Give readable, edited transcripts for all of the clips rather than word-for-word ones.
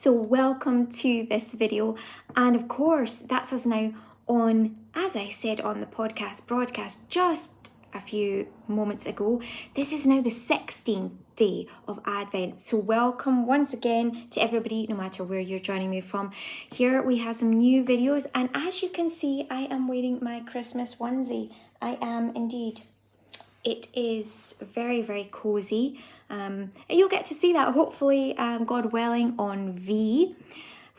So welcome to this video, and of course that's us now on, as I said on the broadcast just a few moments ago, this is now the 16th day of Advent. So welcome once again to everybody, no matter where you're joining me from. Here we have some new videos, and as you can see, I am wearing my Christmas onesie. I am indeed. It is very, very cozy. You'll get to see that hopefully, God willing, on V,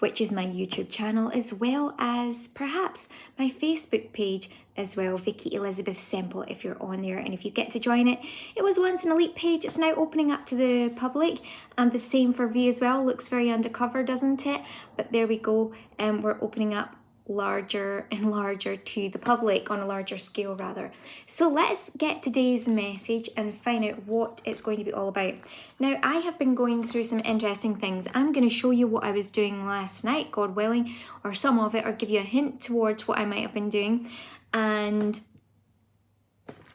which is my YouTube channel, as well as perhaps my Facebook page as well, Vicky Elizabeth Semple, if you're on there. And if you get to join it, it was once an elite page, it's now opening up to the public, and the same for V as well. Looks very undercover, doesn't it? But there we go, we're opening up larger and larger to the public, on a larger scale rather. So let's get today's message and find out what it's going to be all about. Now, I have been going through some interesting things. I'm going to show you what I was doing last night, God willing, or some of it, or give you a hint towards what I might have been doing, and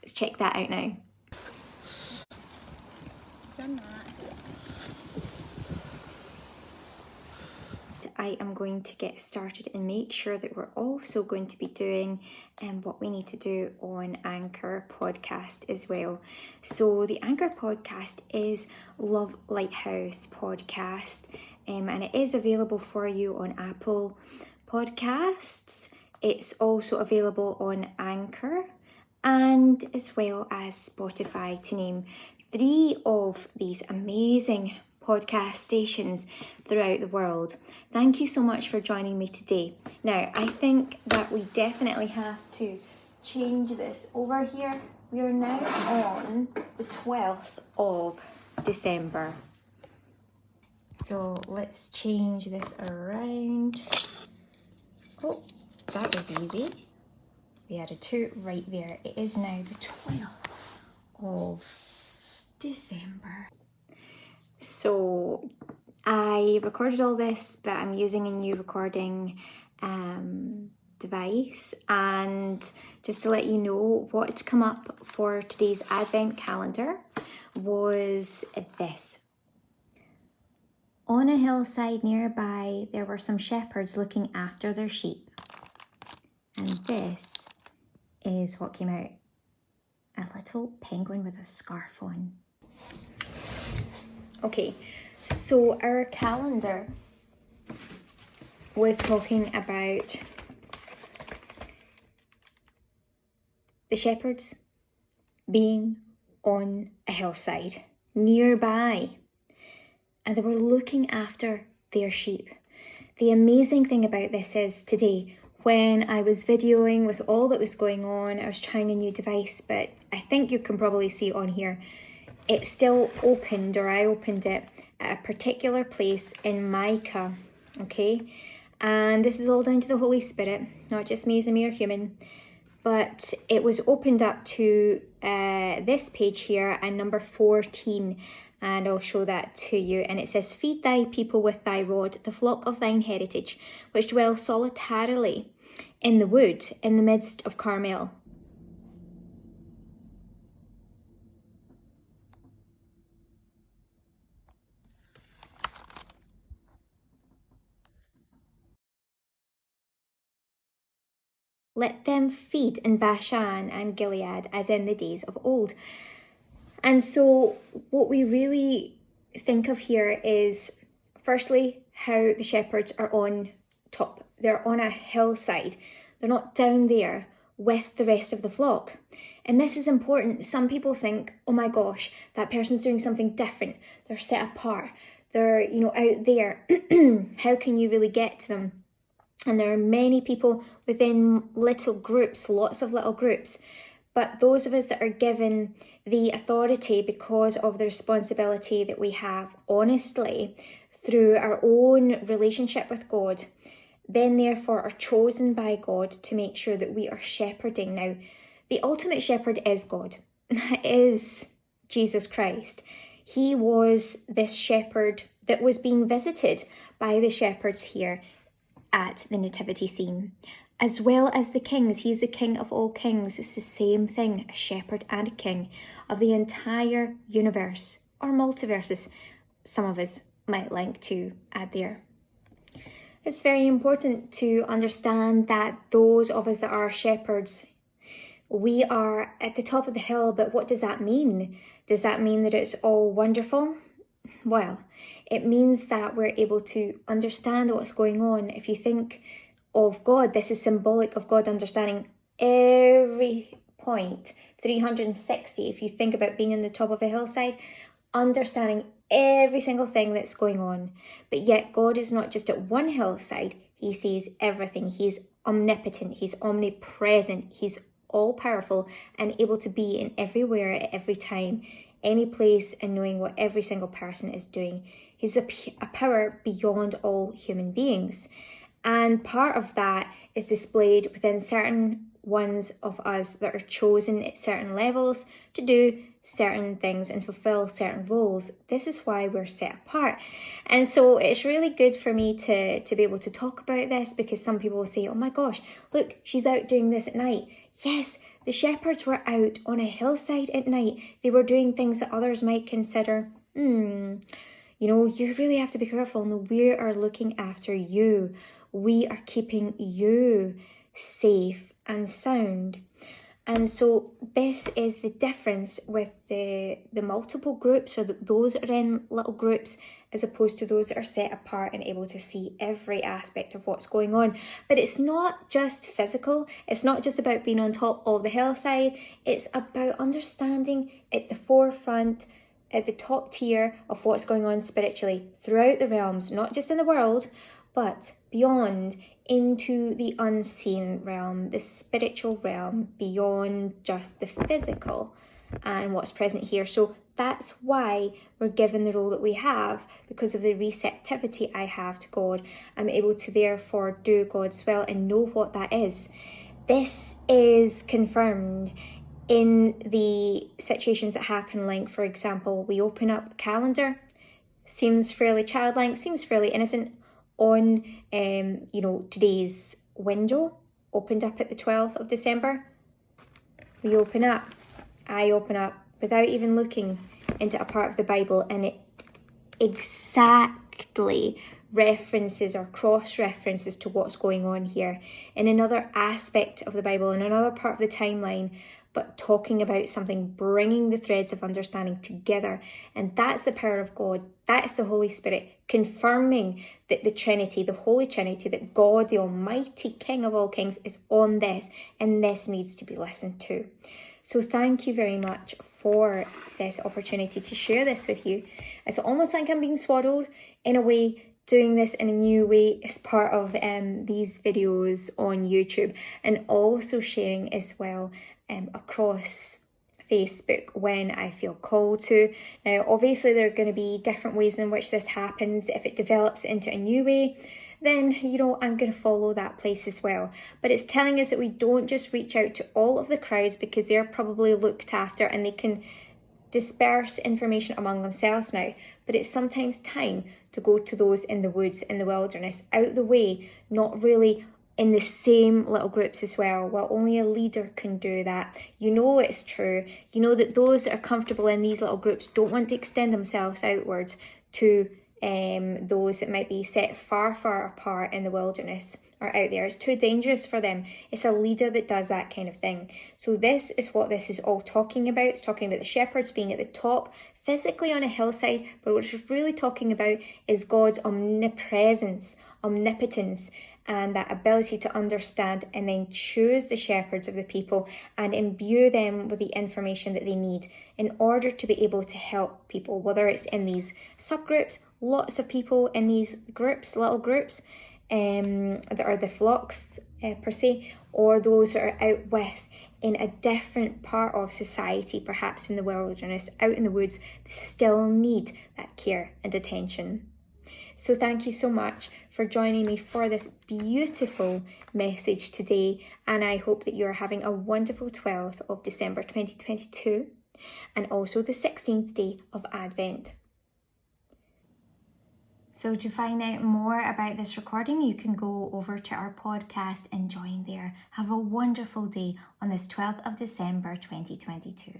let's check that out now. Done that. I am going to get started and make sure that we're also going to be doing what we need to do on Anchor podcast as well. So the Anchor podcast is Love Lighthouse podcast, and it is available for you on Apple Podcasts. It's also available on Anchor and as well as Spotify, to name 3 of these amazing podcast stations throughout the world. Thank you so much for joining me today. Now, I think that we definitely have to change this over here. We are now on the 12th of December. So let's change this around. Oh, that was easy. We added 2 right there. It is now the 12th of December. So I recorded all this, but I'm using a new recording device. And just to let you know, what had come up for today's Advent calendar was this. On a hillside nearby, there were some shepherds looking after their sheep. And this is what came out. A little penguin with a scarf on. Okay, so our calendar was talking about the shepherds being on a hillside nearby, and they were looking after their sheep. The amazing thing about this is today, when I was videoing with all that was going on, I was trying a new device, but I think you can probably see on here, it still opened, or I opened it at a particular place in Micah, okay? And this is all down to the Holy Spirit, not just me as a mere human. But it was opened up to this page here and number 14, and I'll show that to you. And it says, "Feed thy people with thy rod, the flock of thine heritage, which dwell solitarily in the wood, in the midst of Carmel." "Let them feed in Bashan and Gilead, as in the days of old." And so what we really think of here is, firstly, how the shepherds are on top. They're on a hillside. They're not down there with the rest of the flock. And this is important. Some people think, oh my gosh, that person's doing something different. They're set apart. They're, out there. How can you really get to them? And there are many people within little groups, lots of little groups. But those of us that are given the authority because of the responsibility that we have, honestly, through our own relationship with God, then therefore are chosen by God to make sure that we are shepherding. Now, the ultimate shepherd is God. That is Jesus Christ. He was this shepherd that was being visited by the shepherds here at the nativity scene, as well as the kings. He's the king of all kings. It's the same thing, a shepherd and a king of the entire universe, or multiverses, some of us might like to add there. It's very important to understand that those of us that are shepherds, we are at the top of the hill, but what does that mean? Does that mean that it's all wonderful? Well, it means that we're able to understand what's going on. If you think of God, this is symbolic of God understanding every point, 360. If you think about being in the top of a hillside, understanding every single thing that's going on. But yet God is not just at one hillside, he sees everything. He's omnipotent, he's omnipresent, he's all powerful and able to be in everywhere at every time, any place, and knowing what every single person is doing. He's a power beyond all human beings. And part of that is displayed within certain ones of us that are chosen at certain levels to do certain things and fulfill certain roles. This is why we're set apart. And so it's really good for me to be able to talk about this, because some people will say, oh my gosh, look, she's out doing this at night. Yes, the shepherds were out on a hillside at night. They were doing things that others might consider, you really have to be careful. No, we are looking after you. We are keeping you safe and sound. And so this is the difference with the multiple groups, or those that are in little groups, as opposed to those that are set apart and able to see every aspect of what's going on. But it's not just physical. It's not just about being on top of the hillside. It's about understanding at the forefront, at the top tier of what's going on spiritually throughout the realms, not just in the world, but beyond, into the unseen realm, the spiritual realm, beyond just the physical and what's present here. So that's why we're given the role that we have, because of the receptivity I have to God. I'm able to therefore do God's will and know what that is. This is confirmed in the situations that happen, like, for example, we open up a calendar, seems fairly childlike, seems fairly innocent, on today's window, opened up at the 12th of December. I open up without even looking into a part of the Bible, and it exactly references or cross-references to what's going on here in another aspect of the Bible, in another part of the timeline, but talking about something, bringing the threads of understanding together. And that's the power of God. That's the Holy Spirit confirming that the Trinity, the Holy Trinity, that God, the Almighty King of all kings, is on this, and this needs to be listened to. So thank you very much for this opportunity to share this with you. It's almost like I'm being swaddled in a way, doing this in a new way as part of these videos on YouTube, and also sharing as well across Facebook when I feel called to. Now, obviously, there are going to be different ways in which this happens. If it develops into a new way, then, I'm going to follow that place as well. But it's telling us that we don't just reach out to all of the crowds, because they're probably looked after and they can disperse information among themselves now. But it's sometimes time to go to those in the woods, in the wilderness, out the way, not really in the same little groups as well. Well, only a leader can do that. It's true. That those that are comfortable in these little groups don't want to extend themselves outwards to those that might be set far, far apart in the wilderness or out there. It's too dangerous for them. It's a leader that does that kind of thing. So this is what this is all talking about. It's talking about the shepherds being at the top, physically on a hillside, but what it's really talking about is God's omnipresence, omnipotence, and that ability to understand and then choose the shepherds of the people and imbue them with the information that they need in order to be able to help people, whether it's in these subgroups, lots of people in these groups, little groups, that are the flocks per se, or those that are out with in a different part of society, perhaps in the wilderness, out in the woods, they still need that care and attention. So thank you so much for joining me for this beautiful message today, and I hope that you're having a wonderful 12th of December 2022 and also the 16th day of Advent. So to find out more about this recording, you can go over to our podcast and join there. Have a wonderful day on this 12th of December 2022.